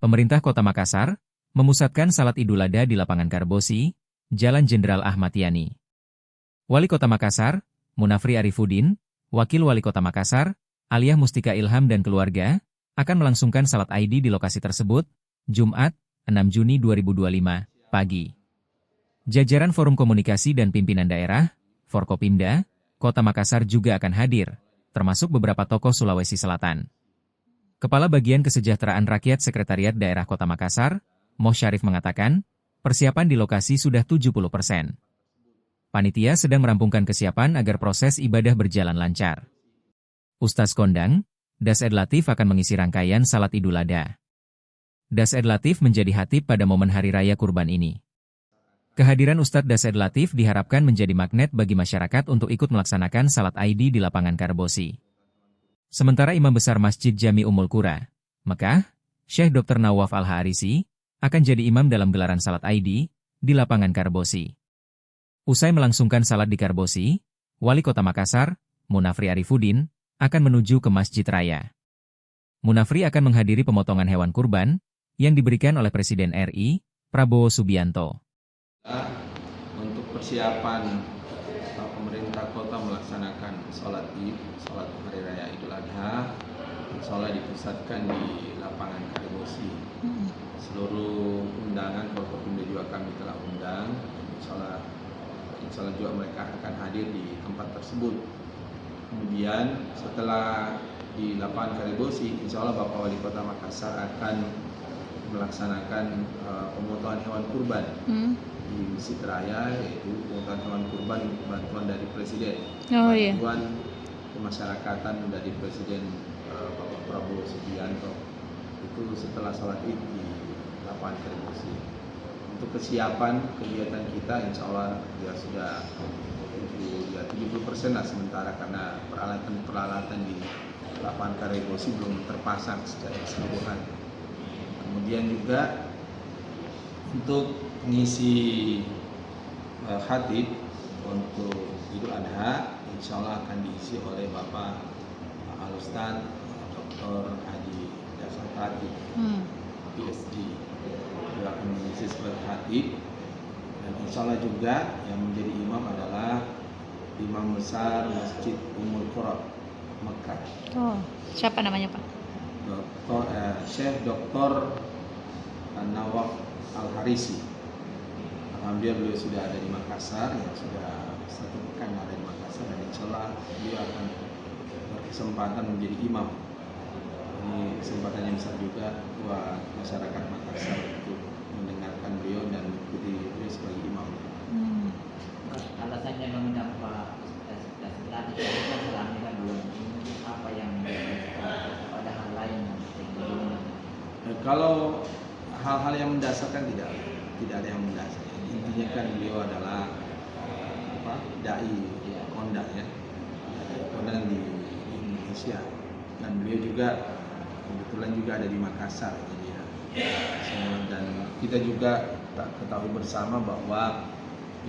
Pemerintah Kota Makassar memusatkan salat Idul Adha di lapangan Karbosi, Jalan Jenderal Ahmad Yani. Wali Kota Makassar, Munafri Arifudin, Wakil Wali Kota Makassar, Aliyah Mustika Ilham dan keluarga, akan melangsungkan salat ID di lokasi tersebut, Jumat, 6 Juni 2025, pagi. Jajaran Forum Komunikasi dan Pimpinan Daerah, Forkopimda, Kota Makassar juga akan hadir, termasuk beberapa tokoh Sulawesi Selatan. Kepala Bagian Kesejahteraan Rakyat Sekretariat Daerah Kota Makassar, Moh Syarif mengatakan, persiapan di lokasi sudah 70%. Panitia sedang merampungkan kesiapan agar proses ibadah berjalan lancar. Ustaz kondang, Das Ed Latif akan mengisi rangkaian salat Idul Adha. Das Ed Latif menjadi khatib pada momen Hari Raya Kurban ini. Kehadiran Ustadz Das Ed Latif diharapkan menjadi magnet bagi masyarakat untuk ikut melaksanakan salat ID di lapangan Karbosi. Sementara Imam Besar Masjid Jami Ummul Qura, Mekah, Syekh Dr. Nawaf Al-Harisi, akan jadi imam dalam gelaran salat ID di lapangan Karbosi. Usai melangsungkan salat di Karbosi, Wali Kota Makassar, Munafri Arifudin, akan menuju ke Masjid Raya. Munafri akan menghadiri pemotongan hewan kurban yang diberikan oleh Presiden RI, Prabowo Subianto. Untuk persiapan pemerintah kota melaksanakan sholat Id, sholat Hari Raya Idul Adha, insya dipusatkan di lapangan Karbosi. Seluruh undangan Forkopimda juga kami telah undang, insya Allah juga mereka akan hadir di tempat tersebut. Kemudian setelah di lapangan Karbosi, insya Allah Bapak Wali Kota Makassar akan melaksanakan pemotongan hewan kurban di Masjid Raya, yaitu pemotongan hewan kurban bantuan dari Presiden, bantuan kemasyarakatan dari Presiden Bapak Prabowo Subianto. Itu setelah sholat Id di lapangan Karbosi. Untuk kesiapan kegiatan kita, insya Allah ya sudah 70% lah sementara, karena peralatan di lapangan Karbosi belum terpasang secara keseluruhan. Kemudian juga untuk mengisi khatib untuk Idul Adha, insya Allah akan diisi oleh Bapak Al-Ustadz Dr. Haji Dasar Khatib, PhD. Dia akan mengisi sebagai khatib, dan insya Allah juga yang menjadi imam adalah Imam Besar Masjid Ummul Qura, Mekah. Oh, siapa namanya Pak? Syekh Dr. Nawaf Al-Harisi. Alhamdulillah beliau sudah ada di Makassar, ya sudah 1 pekan ada di Makassar, dan insya Allah beliau akan berkesempatan menjadi imam. Ini kesempatan yang besar juga buat masyarakat Makassar untuk mendengarkan beliau dan mengikuti beliau sebagai imam. Alasannya mengapa selama ini kan belum apa yang pada hal lain? Kalau hal-hal yang mendasarkan tidak ada yang mendasar. Intinya kan beliau adalah dai kondang, ya, kondang di Indonesia, dan beliau juga kebetulan juga ada di Makassar, jadi ya. Dan kita juga ketahui bersama bahwa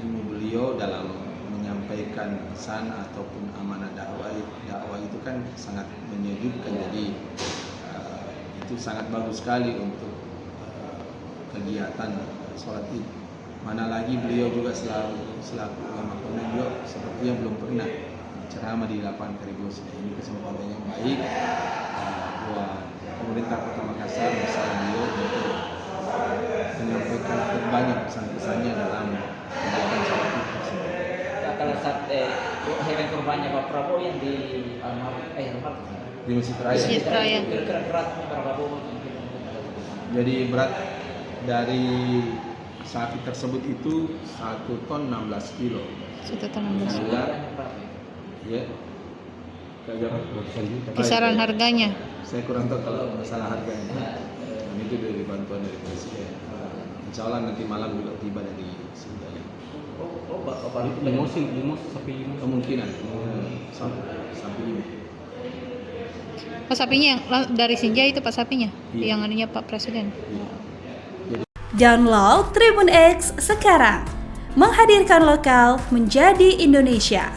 ilmu beliau dalam menyampaikan pesan ataupun amanah dakwah itu kan sangat menyejukkan, jadi itu sangat bagus sekali untuk kegiatan sholat Id. Mana lagi beliau juga selaku ulama kondang juga sepertinya belum pernah ceramah di lapangan Karbosi. Ini kesempatan yang baik buat pemerintah Kota Makassar bersama beliau untuk menyampaikan banyak pesan-pesannya dalam kegiatan sholat Id tersebut. Kalau saat hewan kurbannya Pak Prabowo yang di di Masjid Raya. Beratnya berapa bobot? Jadi berat dari sapi tersebut itu 1 ton 16 kilo. 1 ton 16 kilo. Ya. Kisaran harganya? Saya kurang tahu kalau masalah harganya. Dan itu dari bantuan dari Presiden. Insya Allah nanti malam juga tiba dari Sinjai. Kemungkinan sapi 5. Pak sapinya yang dari Sinjai itu Pak sapinya? Iya. Yang anunya Pak Presiden? Iya. Download Tribun X sekarang, menghadirkan lokal menjadi Indonesia.